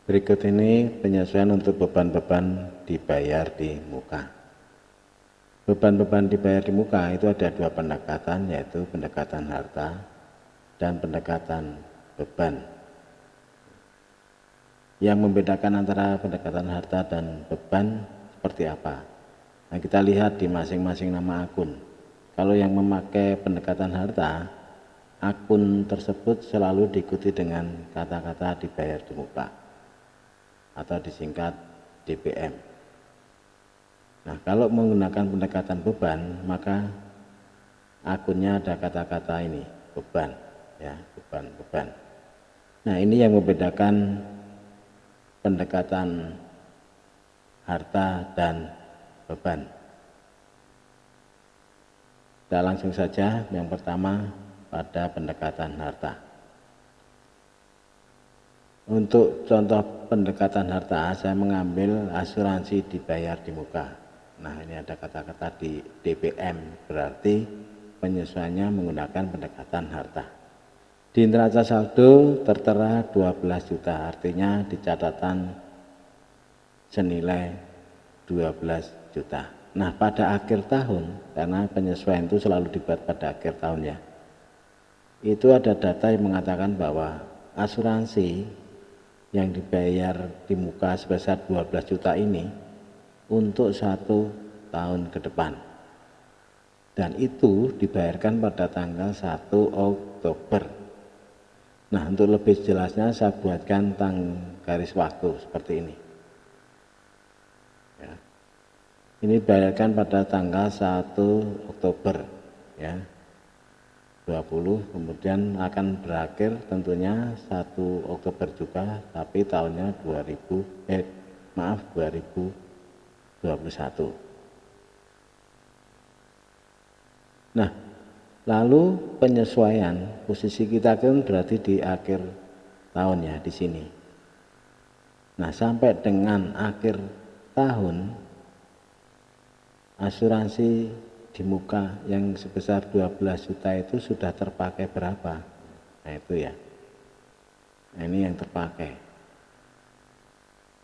Berikut ini penyesuaian untuk beban-beban dibayar di muka. Beban-beban dibayar di muka itu ada dua pendekatan, yaitu pendekatan harta dan pendekatan beban. Yang membedakan antara pendekatan harta dan beban seperti apa? Nah, kita lihat di masing-masing nama akun. Kalau yang memakai pendekatan harta, akun tersebut selalu diikuti dengan kata-kata dibayar di muka atau disingkat DBM. Nah, kalau menggunakan pendekatan beban, maka akunnya ada kata-kata ini, beban, ya, beban. Nah, ini yang membedakan pendekatan harta dan beban. Kita langsung saja, yang pertama pada pendekatan harta. Untuk contoh pendekatan harta, saya mengambil asuransi dibayar di muka. Nah, ini ada kata-kata di DBM, berarti penyesuaiannya menggunakan pendekatan harta. Di neraca saldo tertera 12 juta, artinya di catatan senilai 12 juta. Nah, pada akhir tahun, karena penyesuaian itu selalu dibuat pada akhir tahun ya, itu ada data yang mengatakan bahwa asuransi yang dibayar di muka sebesar 12 juta ini untuk 1 tahun ke depan. Dan itu dibayarkan pada tanggal 1 Oktober. Nah, untuk lebih jelasnya saya buatkan garis waktu seperti ini. Ya. Ini dibayarkan pada tanggal 1 Oktober ya. 20, kemudian akan berakhir tentunya 1 Oktober juga, tapi tahunnya 2021. Nah, lalu penyesuaian posisi kita kan berarti di akhir tahun ya, di sini. Nah, sampai dengan akhir tahun asuransi di muka yang sebesar 12 juta itu sudah terpakai berapa? Nah, itu ya. Nah, ini yang terpakai.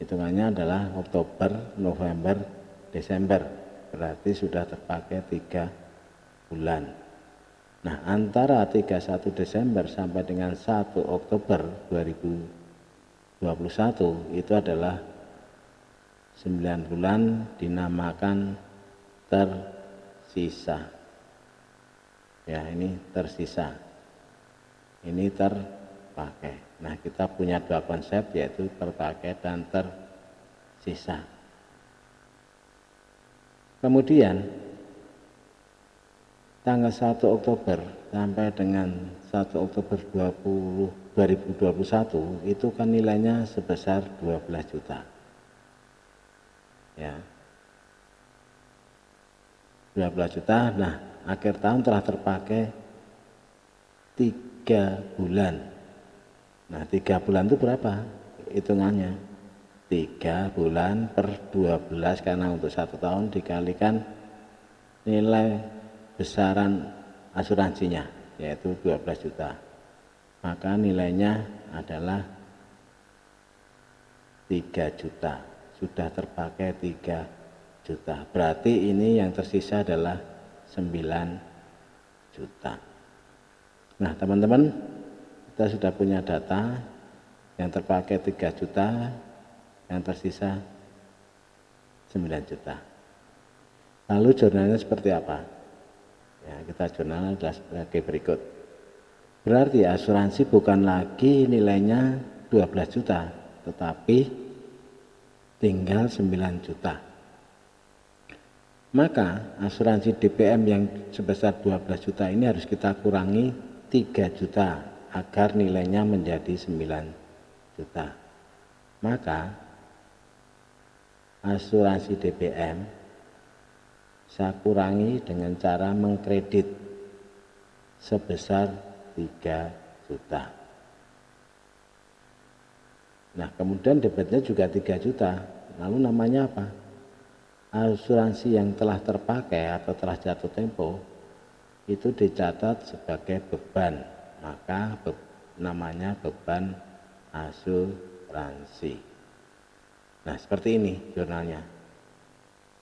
Hitungannya adalah Oktober, November, Desember. Berarti sudah terpakai 3 bulan. Nah, antara 31 Desember sampai dengan 1 Oktober 2021 itu adalah 9 bulan, dinamakan tersisa. Ya, ini tersisa. Ini terpakai. Nah, kita punya dua konsep, yaitu terpakai dan tersisa. Kemudian tanggal 1 Oktober sampai dengan 1 Oktober 2021 itu kan nilainya sebesar 12 juta. Ya. 12 juta. Nah, akhir tahun telah terpakai 3 bulan. Nah, 3 bulan itu berapa hitungannya? 3 bulan per 12, karena untuk 1 tahun dikalikan nilai besaran asuransinya, yaitu 12 juta. Maka nilainya adalah 3 juta. Sudah terpakai 3 juta. Berarti ini yang tersisa adalah 9 juta. Nah, teman-teman, kita sudah punya data yang terpakai 3 juta, yang tersisa 9 juta. Lalu jurnalnya seperti apa? Ya, kita jurnal adalah sebagai berikut. Berarti asuransi bukan lagi nilainya 12 juta, tetapi tinggal 9 juta. Maka asuransi DPM yang sebesar 12 juta ini harus kita kurangi 3 juta agar nilainya menjadi 9 juta. Maka asuransi DPM saya kurangi dengan cara mengkredit sebesar 3 juta. Nah, kemudian debitnya juga 3 juta. Lalu namanya apa? Asuransi yang telah terpakai atau telah jatuh tempo itu dicatat sebagai beban. Maka namanya beban asuransi. Nah, seperti ini jurnalnya.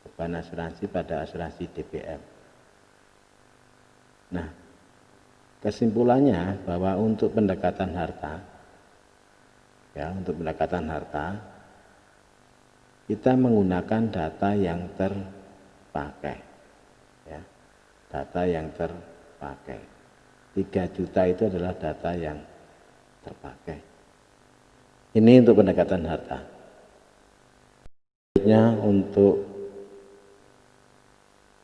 Beban asuransi pada asuransi DBM. Nah, kesimpulannya bahwa untuk pendekatan harta, kita menggunakan data yang terpakai, ya, data yang terpakai. 3 juta itu adalah data yang terpakai. Ini untuk pendekatan harta. Untuk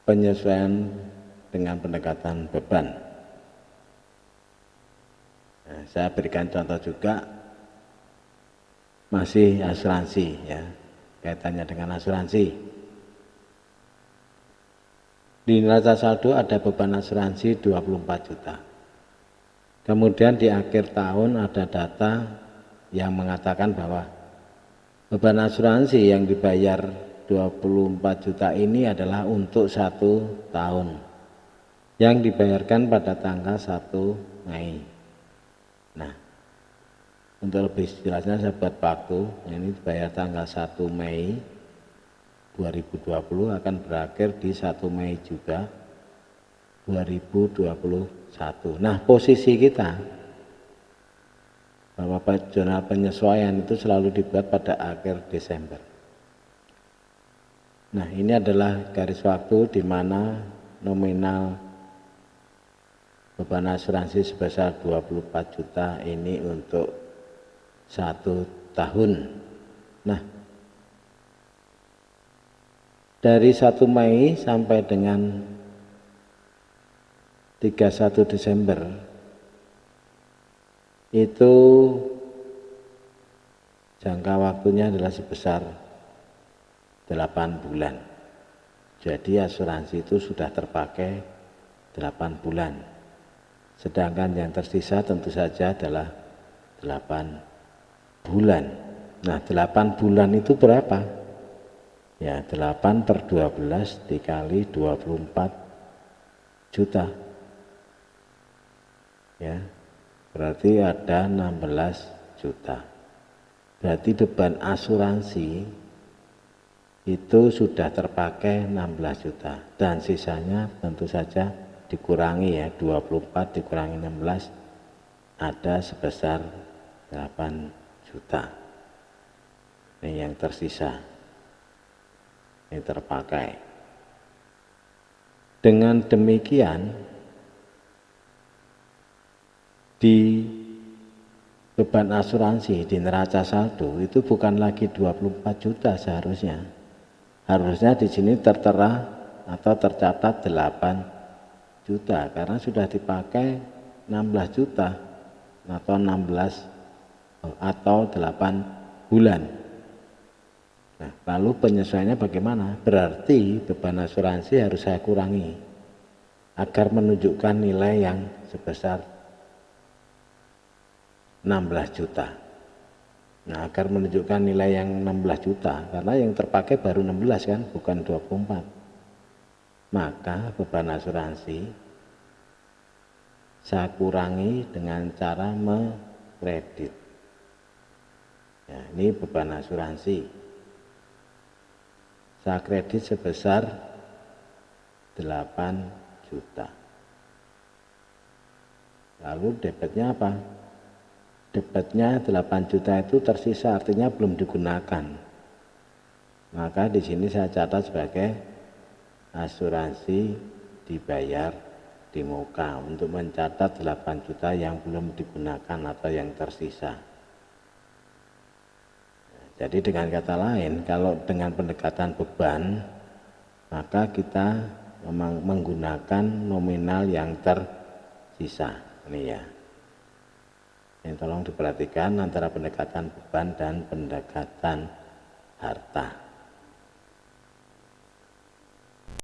penyesuaian dengan pendekatan beban. Nah, saya berikan contoh juga, masih asuransi, ya, kaitannya dengan asuransi. Di neraca saldo ada beban asuransi 24 juta. Kemudian di akhir tahun ada data yang mengatakan bahwa beban asuransi yang dibayar 24 juta ini adalah untuk 1 tahun yang dibayarkan pada tanggal 1 Mei. Nah, untuk lebih jelasnya saya buat waktu, ini dibayar tanggal 1 Mei 2020 akan berakhir di 1 Mei juga 2021. Nah, posisi kita bahwa jurnal penyesuaian itu selalu dibuat pada akhir Desember. Nah, ini adalah garis waktu di mana nominal beban asuransi sebesar 24 juta ini untuk 1 tahun. Nah, dari 1 Mei sampai dengan 31 Desember itu jangka waktunya adalah sebesar 8 bulan. Jadi asuransi itu sudah terpakai 8 bulan. Sedangkan yang tersisa tentu saja adalah 8 bulan. Nah, 8 bulan itu berapa? Ya, 8 per 12 dikali 24 juta. Ya, berarti ada 16 juta. Berarti beban asuransi itu sudah terpakai 16 juta dan sisanya tentu saja dikurangi, ya, 24 dikurangi 16 ada sebesar 8 juta. Ini yang tersisa, ini terpakai. Dengan demikian di beban asuransi di neraca saldo itu bukan lagi 24 juta seharusnya. Harusnya di sini tertera atau tercatat 8 juta karena sudah dipakai 16 juta atau 16 atau 8 bulan. Nah, lalu penyesuaiannya bagaimana? Berarti beban asuransi harus saya kurangi agar menunjukkan nilai yang sebesar 16 juta. Nah, agar menunjukkan nilai yang 16 juta, karena yang terpakai baru 16 kan, bukan 24. Maka beban asuransi saya kurangi dengan cara mengkredit. Ya, ini beban asuransi. Saya kredit sebesar 8 juta. Lalu debitnya apa? Debitnya 8 juta itu tersisa, artinya belum digunakan. Maka di sini saya catat sebagai asuransi dibayar di muka untuk mencatat 8 juta yang belum digunakan atau yang tersisa. Jadi dengan kata lain, kalau dengan pendekatan beban, maka kita memang menggunakan nominal yang tersisa. Ini ya. Ini tolong diperhatikan antara pendekatan beban dan pendekatan harta.